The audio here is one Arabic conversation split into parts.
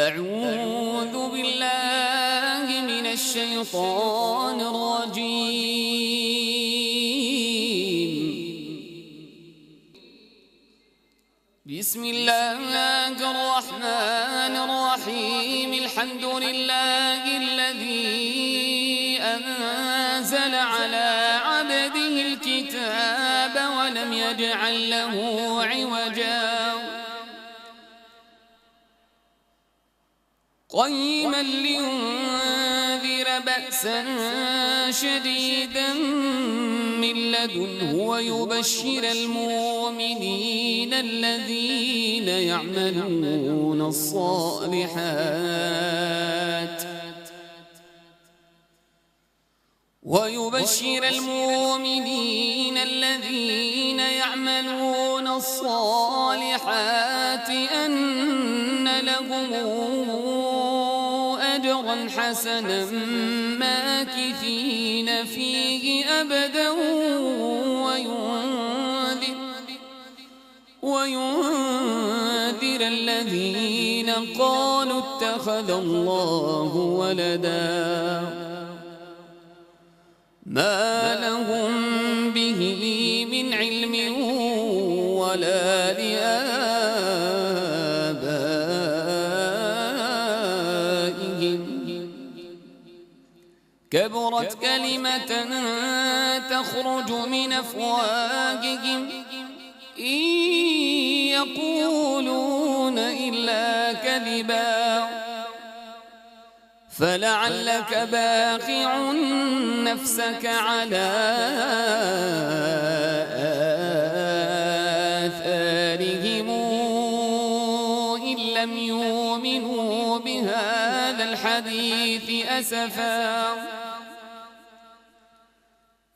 أعوذ بالله من الشيطان الرجيم. بسم الله الرحمن الرحيم. الحمد لله الذي أنزل على عبده الكتاب ولم يجعل له عوجا قيما لينذر بأسا شديدا من لدنه ويبشر المؤمنين الذين يعملون الصالحات أن لهم أجرا حسنا ماكثين فيه أبدا وينذر الذين قالوا اتخذ الله ولدا ما لهم به من علم ولا لآبائهم كبرت كلمة تخرج من أفواههم إن يقولون إلا كذبا فلعلك باخع نفسك على آثارهم إن لم يؤمنوا بهذا الحديث أسفا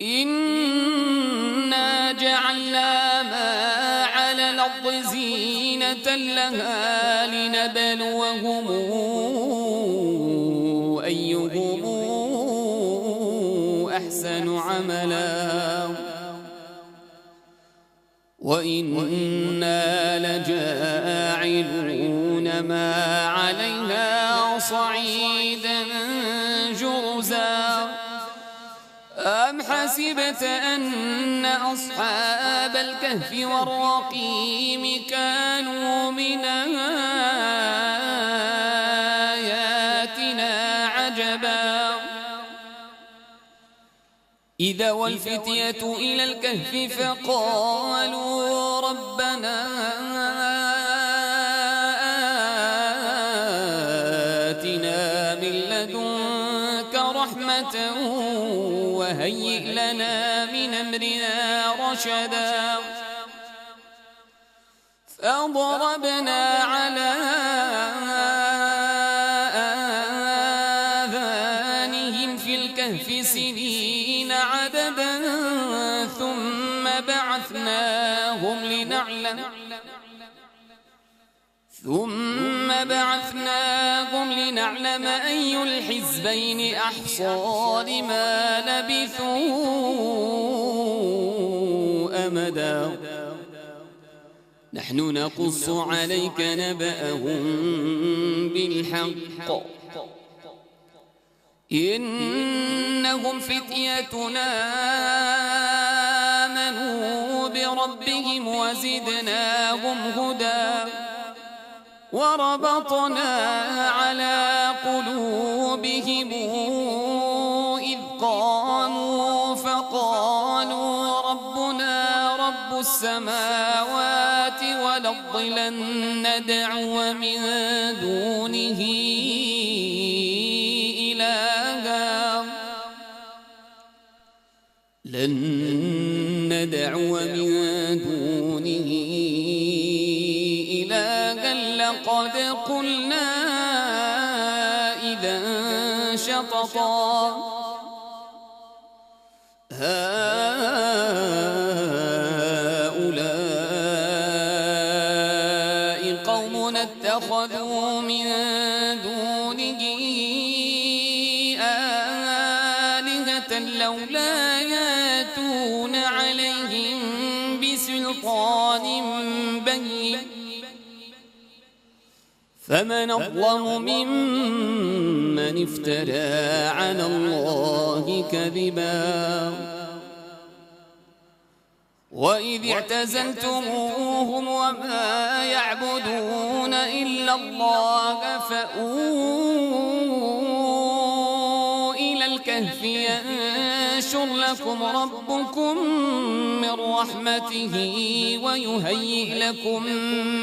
إنا جعلنا ما على الأرض زينة لها لنبلوهم أيهم أحسن عملا وإنا لجاعلون ما عليها صعيدا جرزا أم حسبت أن أصحاب الكهف والرقيم كانوا من آياتنا عجبا إذا والفتية إلى الكهف فقالوا ربنا آتنا من لدنك رحمة وهيئ لنا من أمرنا رشدا فضربنا على آذانهم في الكهف سنين عددا ثم بعثناهم لنعلم أي الحزبين أحصى لما لبثوا أمدا نحن نقص عليك نبأهم بالحق إنهم فتيتنا آمنوا بربهم وزدناهم هدى وربطنا على قلوبهم إذ قاموا فقالوا ربنا رب السماوات والأرض لن ندعو من دونه إلها لقد قلنا إذا شططا هؤلاء قوم اتخذوا من دونه آلهة لولا ياتون عليهم بسلطان بين فمن أظلم ممن افترى على الله كذبا وإذ اعتزلتموهم وما يعبدون إلا الله فأووا إلى الكهف ينشر لكم ربكم من رحمته ويهيئ لكم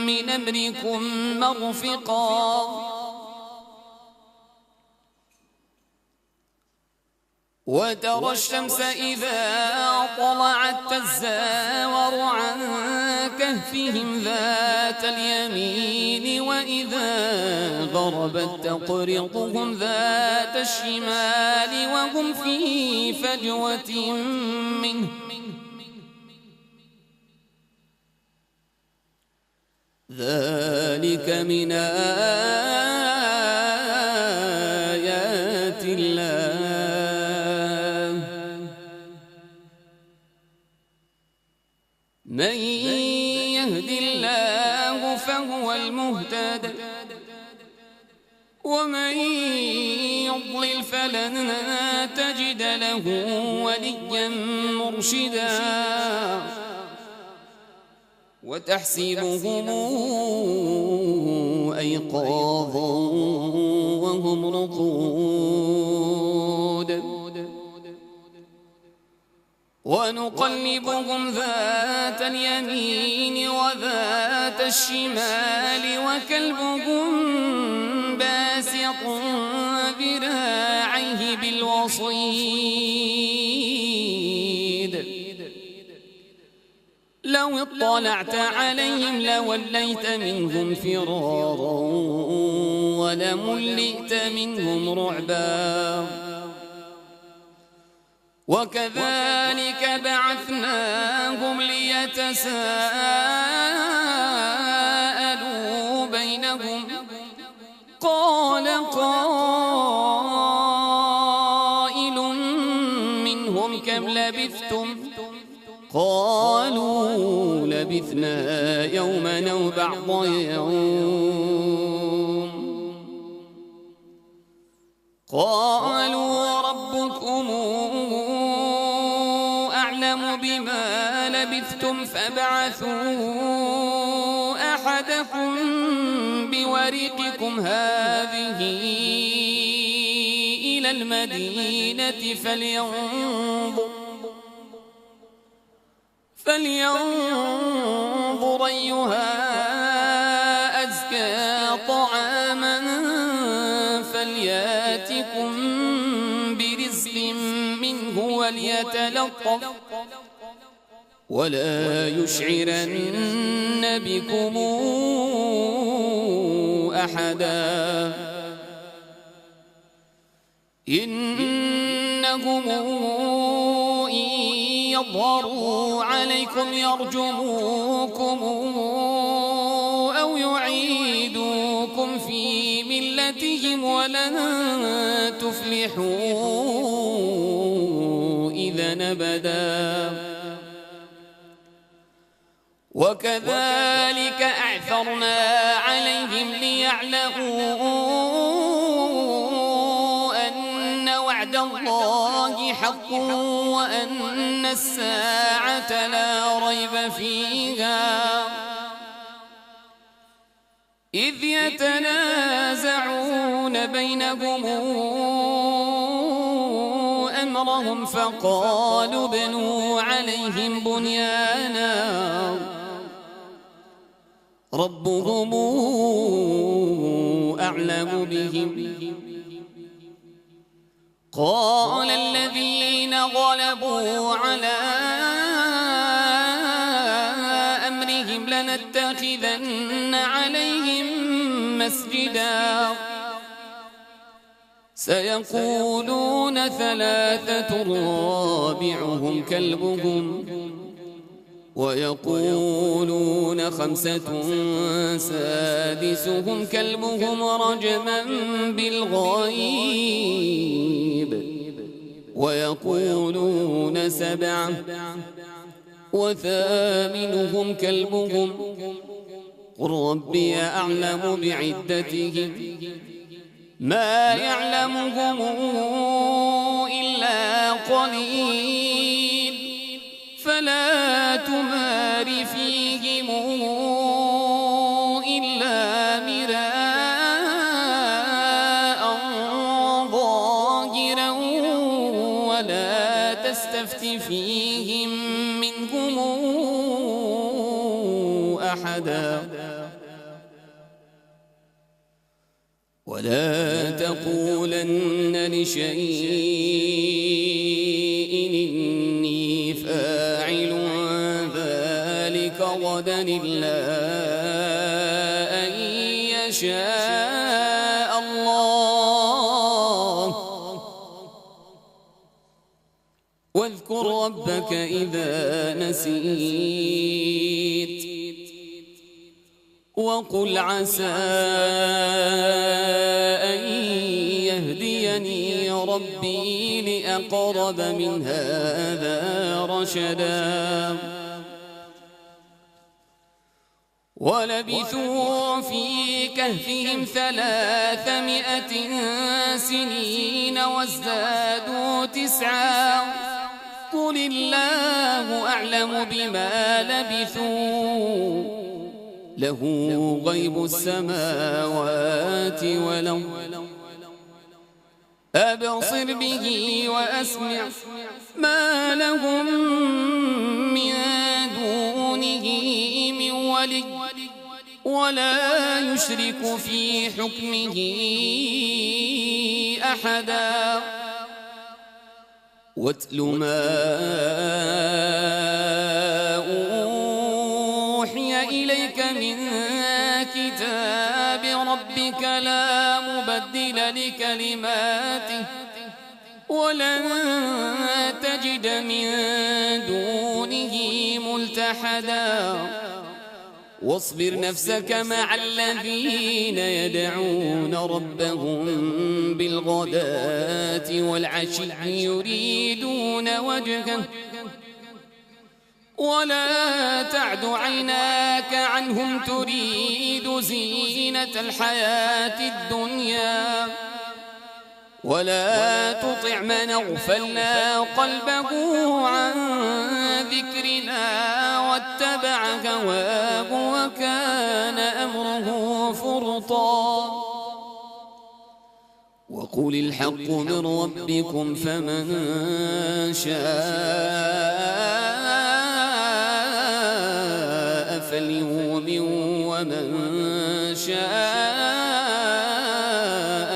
من أمركم مرفقا وترى الشمس إذا طلعت تزاور عن كهفهم ذات اليمين وإذا غربت تقرضهم ذات الشمال وهم في فجوة منه ذلك من آيات الله من يهد الله فهو المهتد ومن يضلل فلن تجد له وليا مرشدا وتحسبهم أيقاظا وهم رقود ونقلبهم ذات اليمين وذات الشمال وكلبهم باسط ذراعيه بالوصيد لو اطلعت عليهم لوليت منهم فرارا ولملئت منهم رعبا وكذلك بعثناهم ليتساءلوا بينهم قال قائل منهم كم لبثتم قالوا لبثنا يوما أو بعض يوم قالوا ربكم أعلم بما لبثتم فابعثوا أحدكم بورقكم هذه إلى المدينة فلينظر أيها أزكى طعاما فلياتكم برزق منه وليتلطف ولا يشعرن بكم أحدا إنهم إن يظهروا عليكم يرجموكم أو يعيدوكم في ملتهم ولن تفلحوا إذا أبدا وكذلك أعثرنا عليهم ليعلموا أن وعد الله حق وأن الساعة لا ريب فيها إذ يتنازعون بينهم أمرهم فقالوا ابنوا عليهم بنيانا ربهم أعلم بهم قال الذين غلبوا على أمرهم لنتخذن عليهم مسجدا سيقولون ثلاثة رابعهم كلبهم ويقولون خمسة سادسهم كلبهم رجما بالغيب ويقولون سبعة وثامنهم كلبهم قل ربي أعلم بعدتهم ما يعلمهم إلا قليل فلا تمار فيهم إلا مراء ظاهرا ولا تستفت فيهم منهم أحدا ولا تقولن لشيء إني فاعل ذلك غدا إلا أن يشاء الله واذكر ربك إذا نسيت وقل عسى أن يهديني ربي لأقرب من هذا رشدا ولبثوا في كهفهم 300 سنين وازدادوا 9 قل الله أعلم بما لبثوا له غيب السماوات والأرض أبصر به وأسمع ما لهم من دونه من ولي ولا يشرك في حكمه أحدا واتل ما أوحي إليك من كتاب ربك لا مبدل لكلماته ولن تجد من دونه ملتحدا واصبر نفسك مع الذين يدعون ربهم بالغداة والعشي يريدون وجهه ولا تعد عيناك عنهم تريد زينة الحياة الدنيا ولا تطع من أغفلنا قلبه عن ذكرنا واتبع هواه وكان أمره فرطا وقل الحق من ربكم فمن شاء فليؤمن ومن شاء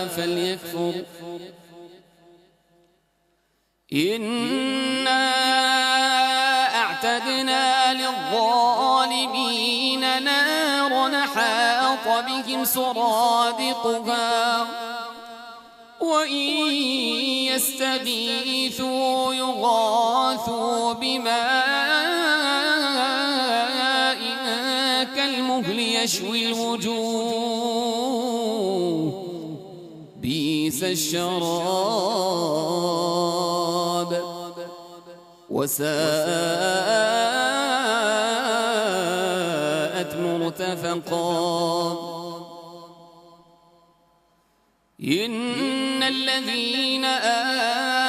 فليكفر إنا أعتدنا للظالمين نارا أحاط بهم سرادقها وإن يستغيثوا يغاثوا بماء كالمهل يشوي الوجوه بئس الشراب وساءت مرتفقا إن الذين آمنوا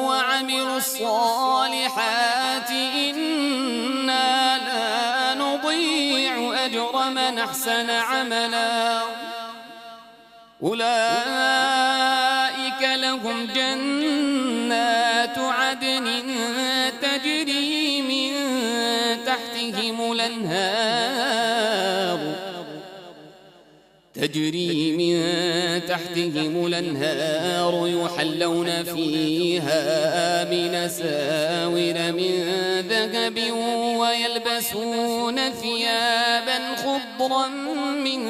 وعملوا الصالحات إنا لا نضيع أجر من أحسن عملا أولئك لهم جنات عدن تجري من تحتهم الأنهار يحلون فيها من أساور من ذهب ويلبسون ثيابا خضرا من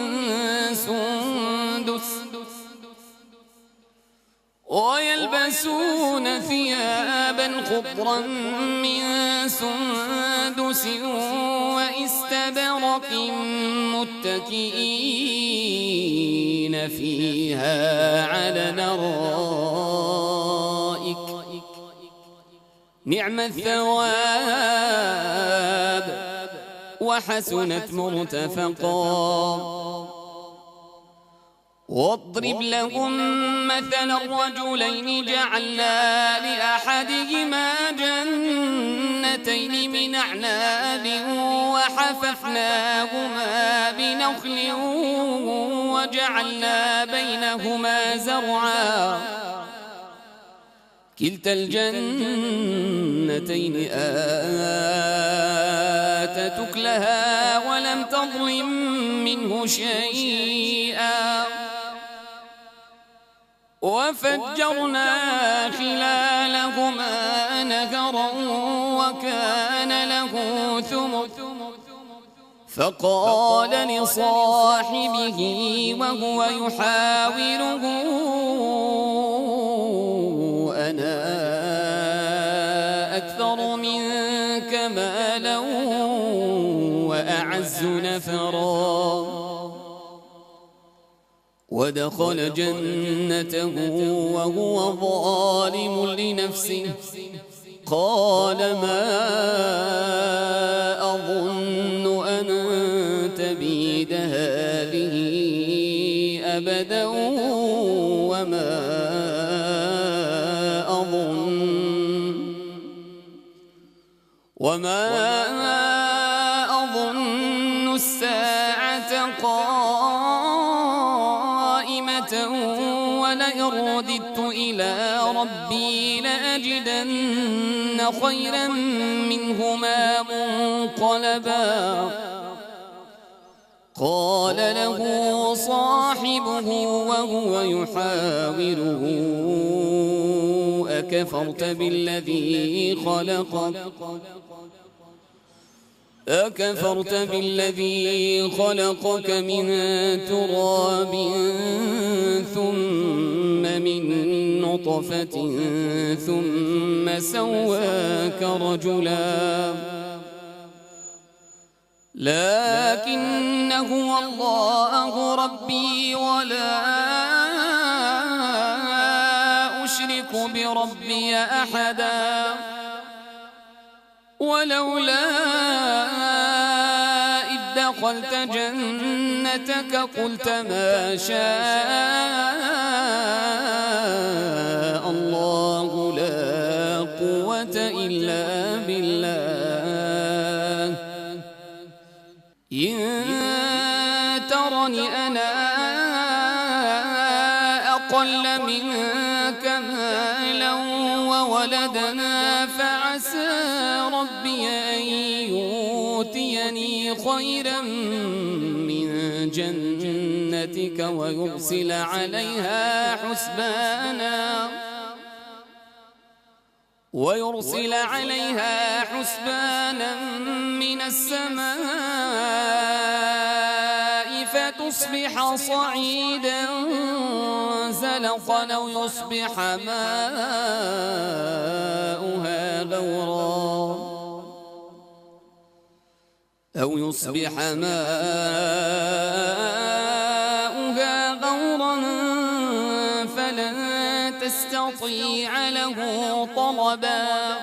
سندس واستبرق متكئين فيها على الأرائك نعم الثواب وحسنت مرتفقا واضرب لهم مثلا الرجلين جعلنا لأحدهما جنتين من أعناب وحففناهما بنخل وجعلنا بينهما زرعا كلتا الجنتين آتت أكلها ولم تظلم منه شيئا وفجرنا خلالهما نهرا وكان له ثمر فقال لصاحبه وهو يحاوره أنا أكثر منك مالا وأعز نفرا ودخل جنته وهو ظالم لنفسه قال ما أظن أن تبيد هذه أبدا وما أظن الساعة قائمة ولئن رددت إلى ربي لأجدن خيرا منهما منقلبا قال له صاحبه وهو يحاوره أكفرت بالذي خلقك من تراب ثم من نطفة ثم سواك رجلا لكن هو الله ربي ولا أشرك بربي أحدا ولولا إذ دخلت جنتك قلت ما شاء الله لا قوة إلا بالله إن ترني أنا أقل منك مالا وولدنا فعسى ربي أن يؤتيني خيرا من جنتك ويرسل عليها حسبانا من السماء فتصبح صعيدا زلقا أو يصبح ماؤها غورا فلن تستطيع له طلبا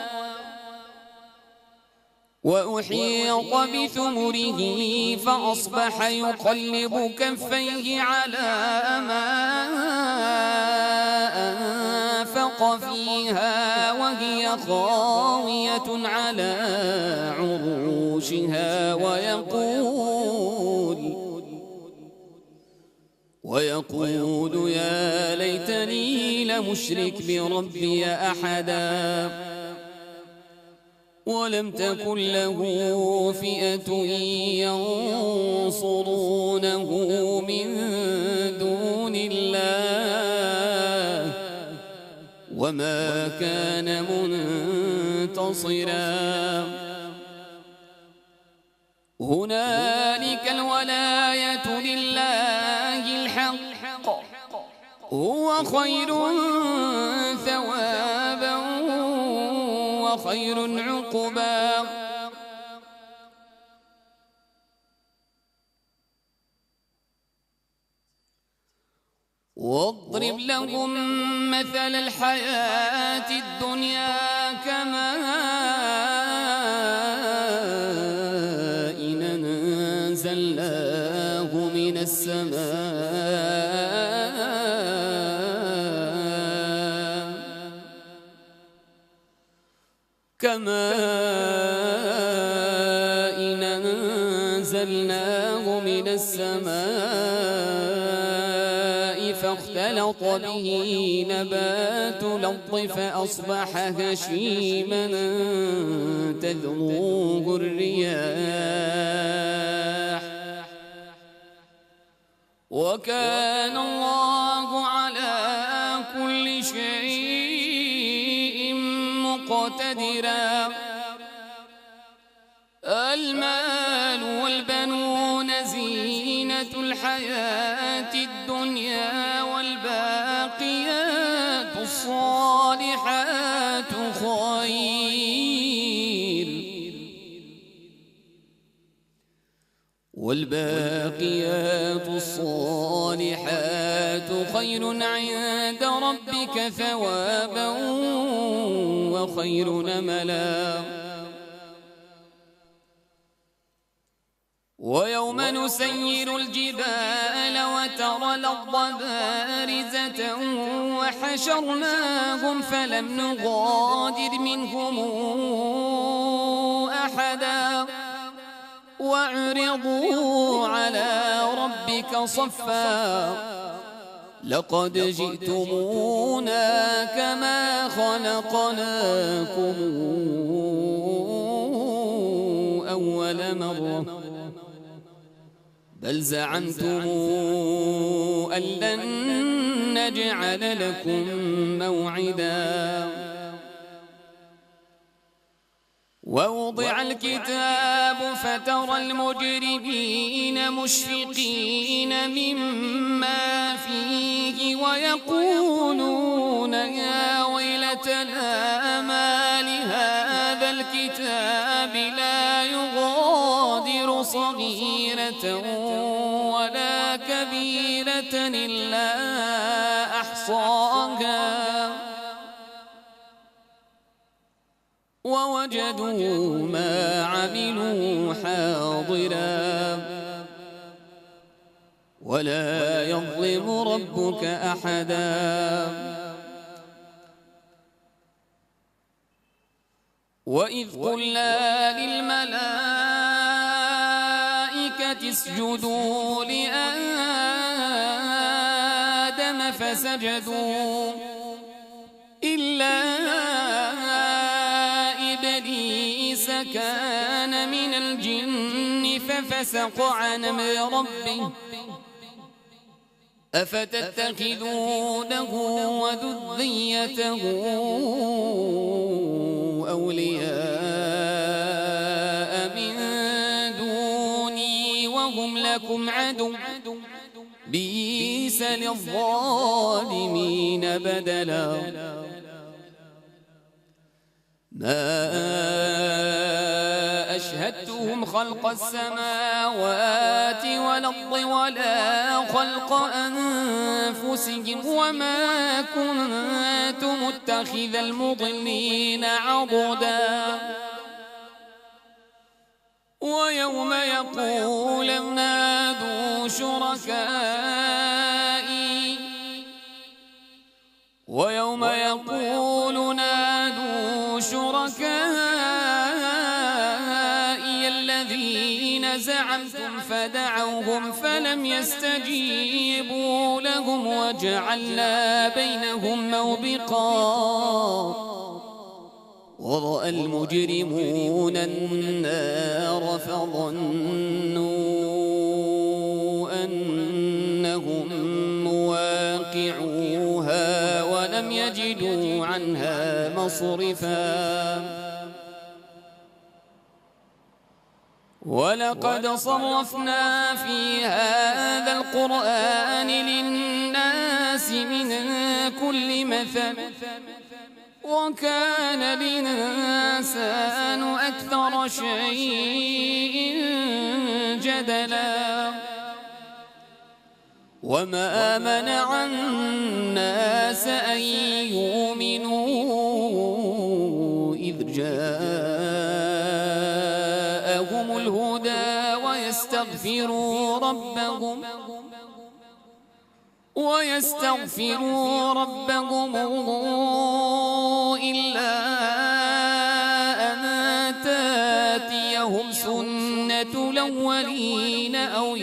وأحيط بثمره فأصبح يقلب كفيه على ما أنفق فيها وهي خاوية على عروشها ويقول يا ليتني لمشرك بربي أحدا ولم تكن له فئة ينصرونه من دون الله وما كان منتصرا هنالك الولاية لله الحق هو خير ثوابا وخير عقبا واضرب لهم مثل الحياة الدنيا كماء إن أنزلناه من السماء كماء أنزلناه من السماء فاختلط به نبات الأرض فأصبح هشيما تذروه الرياح وكان الله على كل شيء مقتدرا. المال والبنون زينة الحياة الدنيا والباقيات الصالحات خير عند ربك ثوابا وخير أملا. ويوم نسير الجبال وترى الأرض بارزة وحشرناهم فلم نغادر منهم أحدا وعرضوا على ربك صفا لقد جئتمونا كما خلقناكم أول مرة بل زعمتم أن لن نجعل لكم موعدا. ووضع الكتاب فترى المجرمين مشفقين مما فيه ويقولون يا ويلتنا ما لهذا الكتاب لا يغادر صغيرة ولا كبيرة إلا أحصاها ووجدوا ما عملوا حاضرا ولا يظلم ربك أحدا. وإذ قلنا للملائكة اسجدوا لآدم فسجدوا إلا إبليس كان من الجن ففسق عن أمر ربه أفتتخذونه وذريته أولياء من دوني وهم لكم عدو بئس للظالمين بدلا. ما أشهدتهم خلق السماوات والأرض ولا خلق أنفسهم وما كنت متخذ المضلين عضدا. ويوم يقول نادوا شركائي ويوم يقول نادوا شركائي الذين زعمتم فدعوهم فلم يستجيبوا لهم وجعلنا بينهم موبقا. ورأى المجرمون النار فظنوا أنهم مواقعوها ولم يجدوا عنها مصرفا. ولقد صرفنا في هذا القرآن للناس من كل مثل وكان الإنسان أكثر شيء جدلا. وما منع الناس أن يؤمنوا إذ جاءهم الهدى ويستغفروا ربهم إلا أن تأتيهم سنة الأولين أو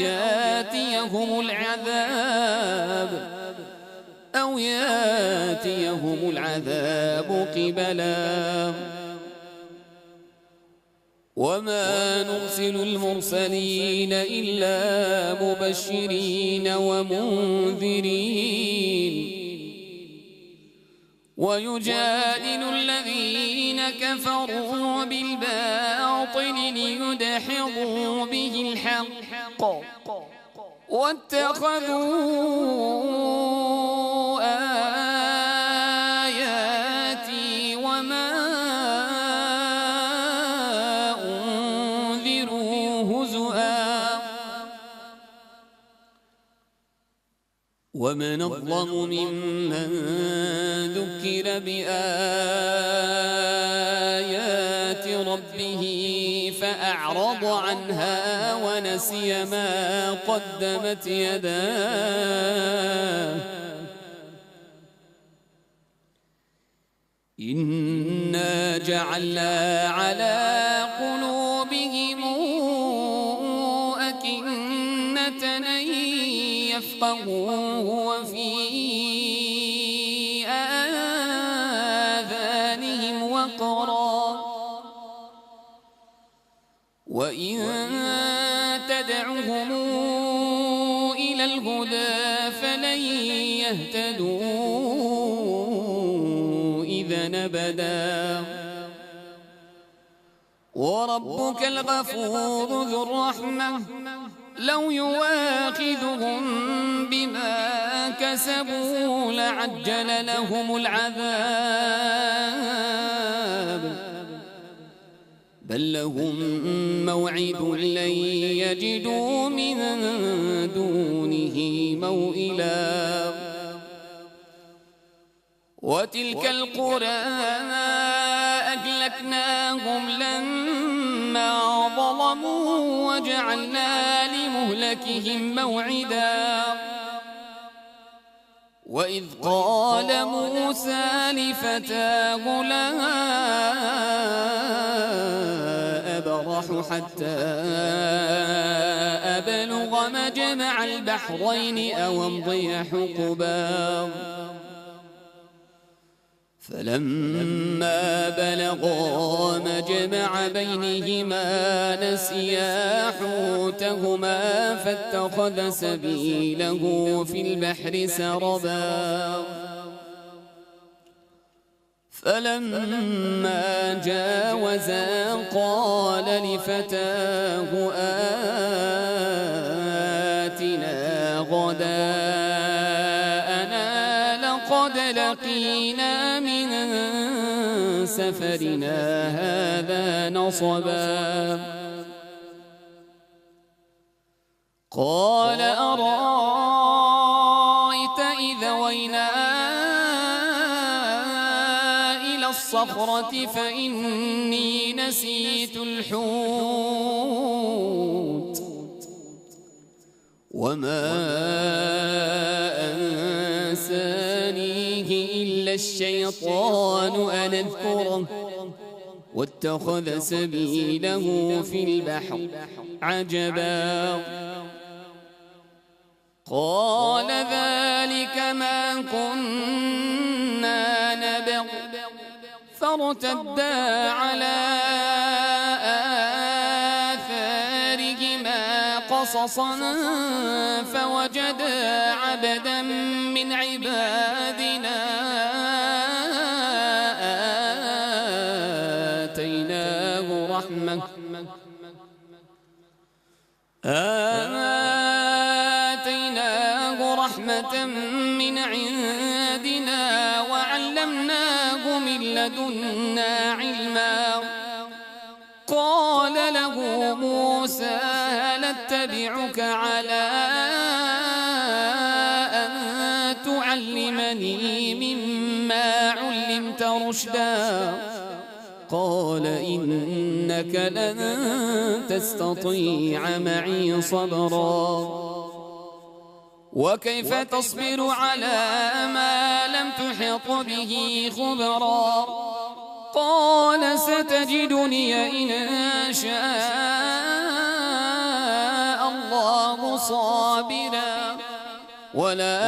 يأتيهم العذاب قبلا وما نرسل المرسلين إلا مبشرين ومنذرين ويجادل الذين كفروا بالباطل ليدحضوا به الحق واتخذوا آياتي وما أنذروا هزؤا ومن أظلم ممن ذكر بآيات ربه فأعرض عنها ونسي ما قدمت يداه إنا جعلنا على قلوبهم أكنة أن يفقهوه وفي آذانهم وقرا وإن تدعهم إلى الهدى فلن يهتدوا إذا أبدا وربك الغفور ذو الرحمة لو يواخذهم بما كسبوا لعجل لهم العذاب بل لهم موعد لن يجدوا من دونه موئلا وتلك القرى أهلكناهم لما ظلموا وجعلنا لمهلكهم موعدا وإذ قال موسى لفتاه لا أبرح حتى أبلغ مجمع البحرين أو أمضي حقبا فلما بلغا مجمع بينهما نسيا حوتهما فاتخذ سبيله في البحر سربا فلما جاوزا قال لفتاه آتنا غداءنا لقد لقينا من سفرنا هذا نصبا قال أرأيت إذا وينا إلى الصخرة فإني نسيت الحوت وما أنسانيه إلا الشيطان أن أذكره واتخذ سبيله في البحر عجبا قال ذلك ما كنا نبغ فارتدا على آثارهما قصصا فوجدا عبدا من عبادنا آتيناه رحمة من عندنا وعلمناه من لدنا علما قال له موسى هل اتبعك على أن تعلمني مما علمت رشدا قال إنك لن تستطيع معي صبرا وكيف تصبر على ما لم تحط به خبرا قال ستجدني إن شاء الله صابرا ولا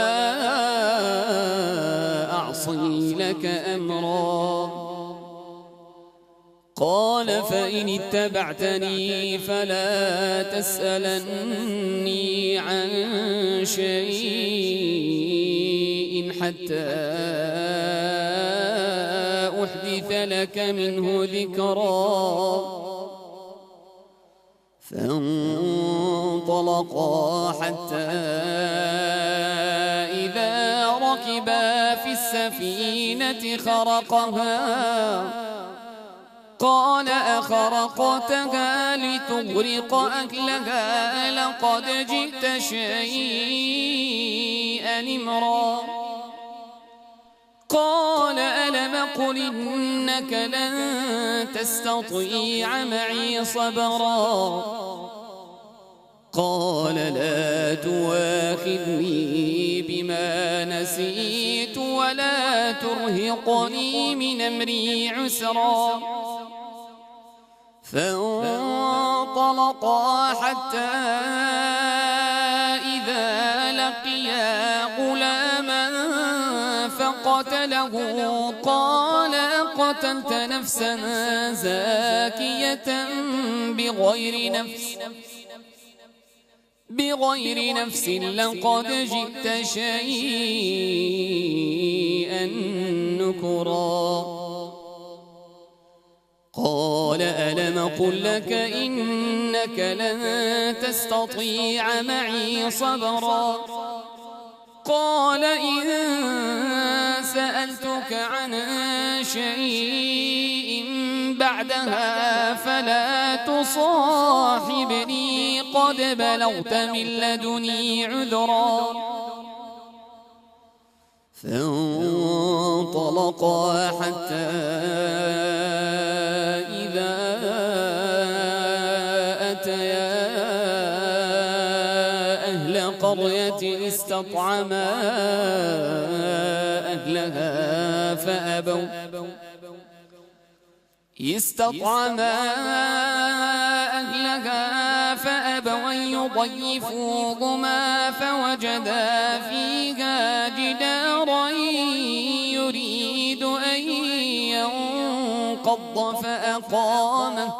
أعصي لك أمرا قال فإن اتبعتني فلا تسألني عن شيء حتى أحدث لك منه ذكرا فانطلقا حتى إذا ركبا في السفينة خرقها قال أخرقتها لتغرق أهلها لقد جئت شيئا إمرا قال ألم قل إنك لن تستطيع معي صبرا قال لا تواخذني بما نسيت ولا ترهقني من أمري عسرا فانطلقا حتى إذا لقيا غلاما فقتله قال قتلت نفسا زاكية بغير نفس لقد جئت شيئا نكرا قال ألم قل لك إنك لن تستطيع معي صبرا قال إن سألتك عن شيء بعدها فلا تصاحبني قد بلغت من لدني عذرا فانطلقا حتى إذا أتيا أهل قرية استطعما أهلها فأبوا أن يضيفوهما فوجدا فيها جدارا يريد أن ينقض فأقامه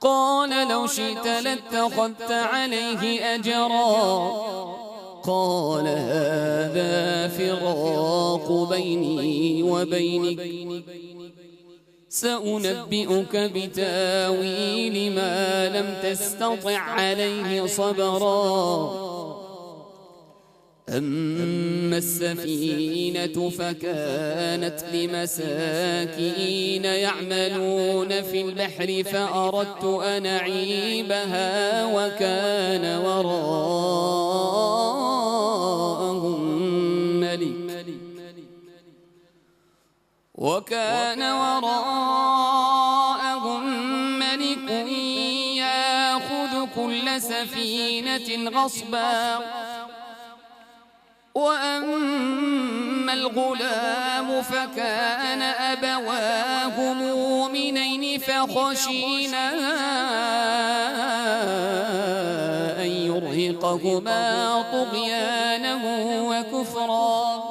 قال لو شئت لاتخذت عليه أجرا قال هذا فراق بيني وبينك سأنبئك بتاويل ما لم تستطع عليه صبرا أما السفينة فكانت لمساكين يعملون في البحر فأردت أن أعيبها وكان وراءهم ملك يأخذ كل سفينة غصبا وأما الغلام فكان أبواه مؤمنين فخشينا أن يرهقهما طغيانا وكفرا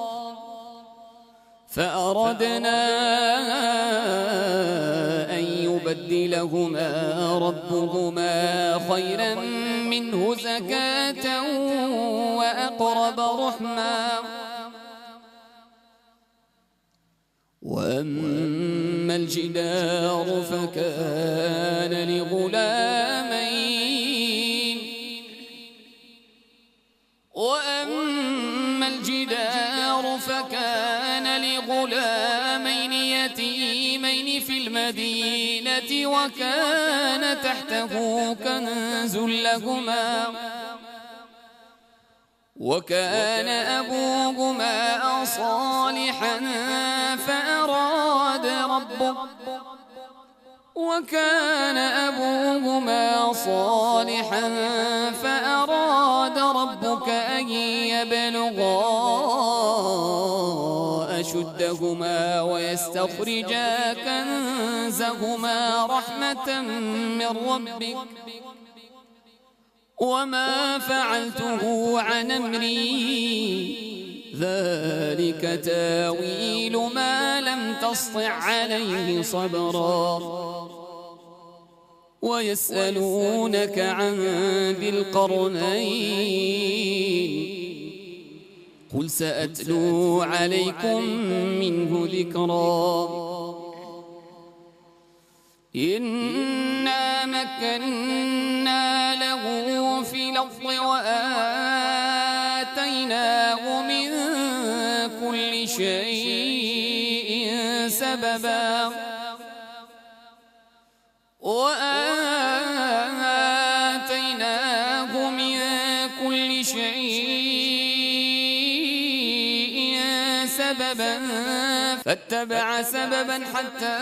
فأردنا أن يبدلهما ربهما خيرا منه زكاة وأقرب رحما وأما الجدار فكان لغلامين يتيمين في المدينة وكان تحته كنز وكان أبوهما صالحا فأراد ربك أن يبلغا أشدهما ويستخرجا كنزهما رحمة من ربك وما فعلته عن أمري ذلك تاويل ما لم تسطع عليه صبرا ويسألونك عن ذي القرنين قل سأتلو عليكم منه ذكرا إنا مكنا له في الأرض وآتيناه من كل شيء سببا فاتبع سببا حتى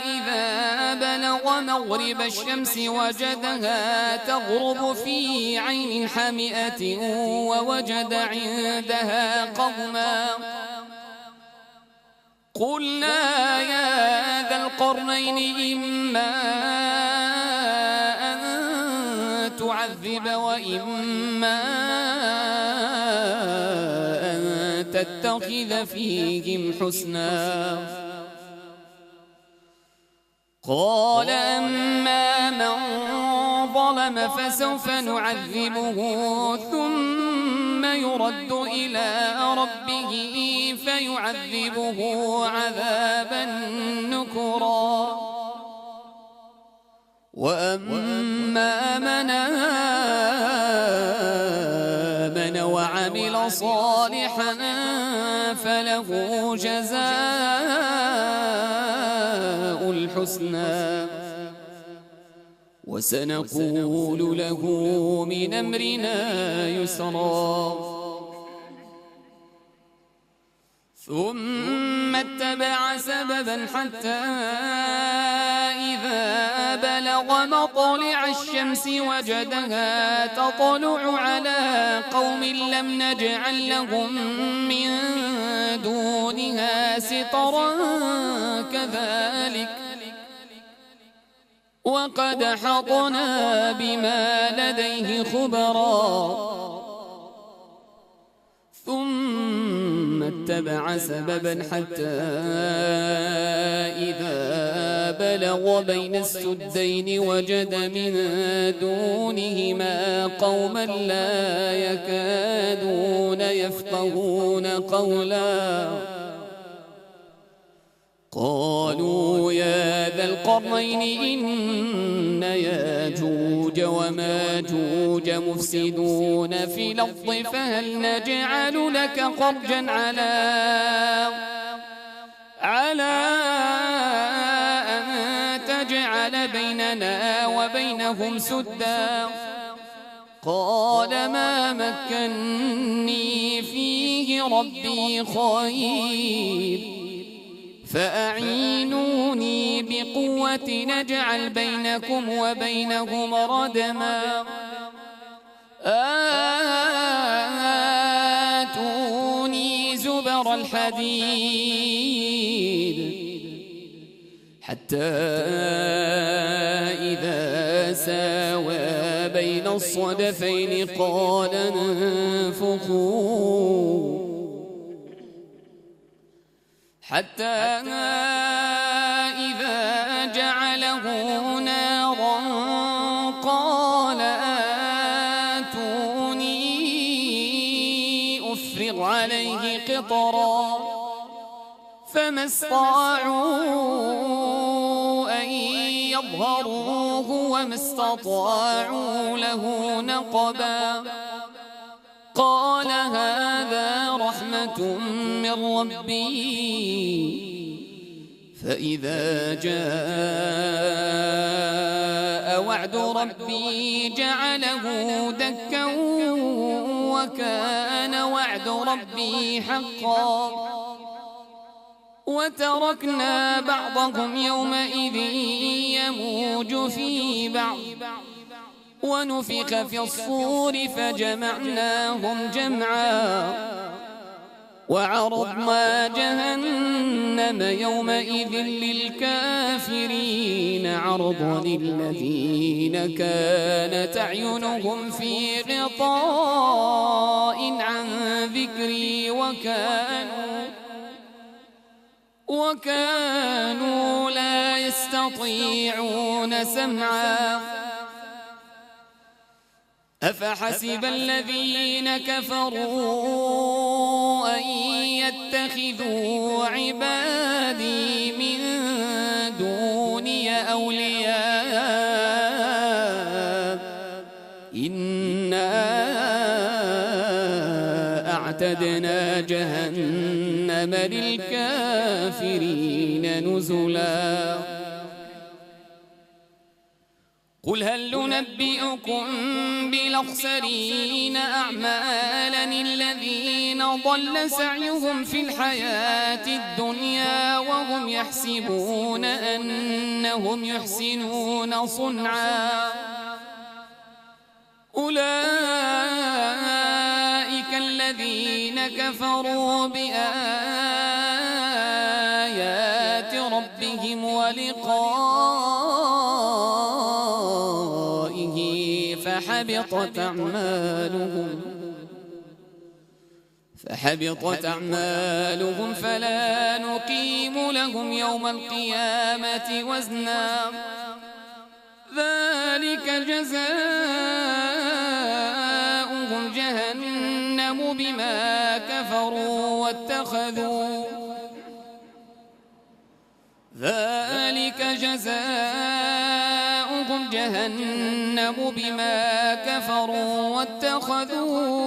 إذا بلغ مغرب الشمس وجدها تغرب في عين حمئة ووجد عندها قوما قلنا يا ذا القرنين إما أن تعذب وإما تتخذ فيهم حسنا قال أما من ظلم فسوف نعذبه ثم يرد إلى ربه فيعذبه عذابا نكرا وأما من آمن وعمل صالحا فله جزاء الحسنى وسنقول له من أمرنا يسرا ثم اتبع سببا حتى إذا بلغ مطلع الشمس وجدها تطلع على قوم لم نجعل لهم من دونها سترا كذلك وقد حطنا بما لديه خبرا ثم اتبع سببا حتى إذا بلغ بين السدين وجد من دونهما قوما لا يكادون يفقهون قولا قالوا يا ذا القرنين إن ياجوج وماجوج مفسدون في الأرض فهل نجعل لك خرجا على أن تجعل بيننا وبينهم سدا قال ما مكني فيه ربي خير فأعينوني بقوة نجعل بينكم وبينهم ردما آتوني زبر الحديد حتى إذا ساوى بين الصدفين قال انفخوا حتى إذا جعله نارا قال آتوني أفرغ عليه قطرا فما استطاعوا أن يظهروه وما استطاعوا له نقبا قال هذا رحمة من ربي فإذا جاء وعد ربي جعله دكا وكان وعد ربي حقا وتركنا بعضهم يومئذ يموج في بعض ونفخ في الصور فجمعناهم جمعا وعرضنا جهنم يومئذ للكافرين عرضا الذين كانت أعينهم في غطاء عن ذكري وكانوا لا يستطيعون سمعا أفحسب الذين كفروا أن يتخذوا عبادي من دوني أولياء إنا أعتدنا جهنم للكافرين نزلا قل هل ننبئكم بالأخسرين أعمالا الذين ضل سعيهم في الحياة الدنيا وهم يحسبون أنهم يحسنون صنعا أولئك الذين كفروا بآيات ربهم ولقائه فحبطت أعمالهم فلا نقيم لهم يوم القيامة وزنا ذلك جزاؤهم جهنم بما كفروا واتخذوا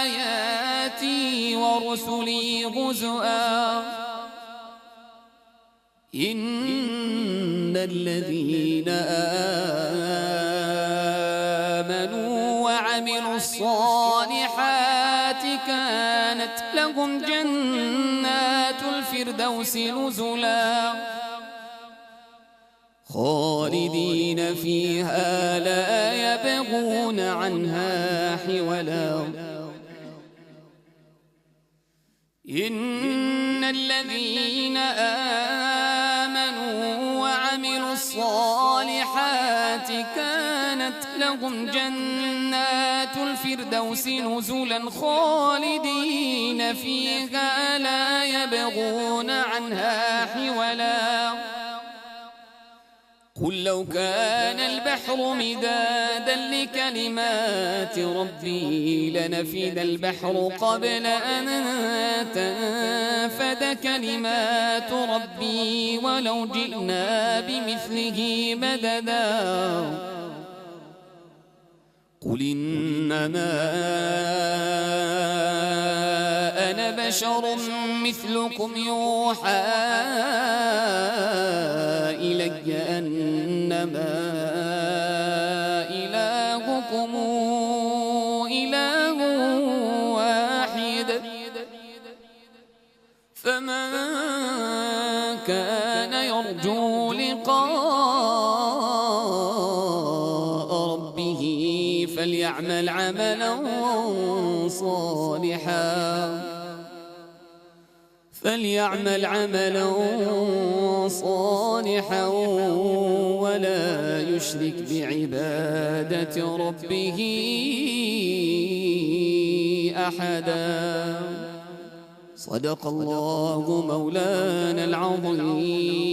آياتي ورسلي هزؤا إن الذين آمنوا وعملوا الصالحات كانت لهم جنات الفردوس نزلا خالدين فيها لا يبغون عنها حولا إن الذين آمنوا وعملوا الصالحات كانت لهم جنات الفردوس نزلا خالدين فيها لا يبغون عنها حولا قل لو كان البحر مدادا لكلمات ربي لنفد البحر قبل أن تنفد كلمات ربي ولو جئنا بمثله مددا قل إنما أنا بشر مثلكم يوحى إلي أنما إلهكم إله واحد فمن كان يرجو لقاء ربه فليعمل عملا صالحا ولا يشرك بعبادة ربه أحدا صدق الله مولانا العظيم.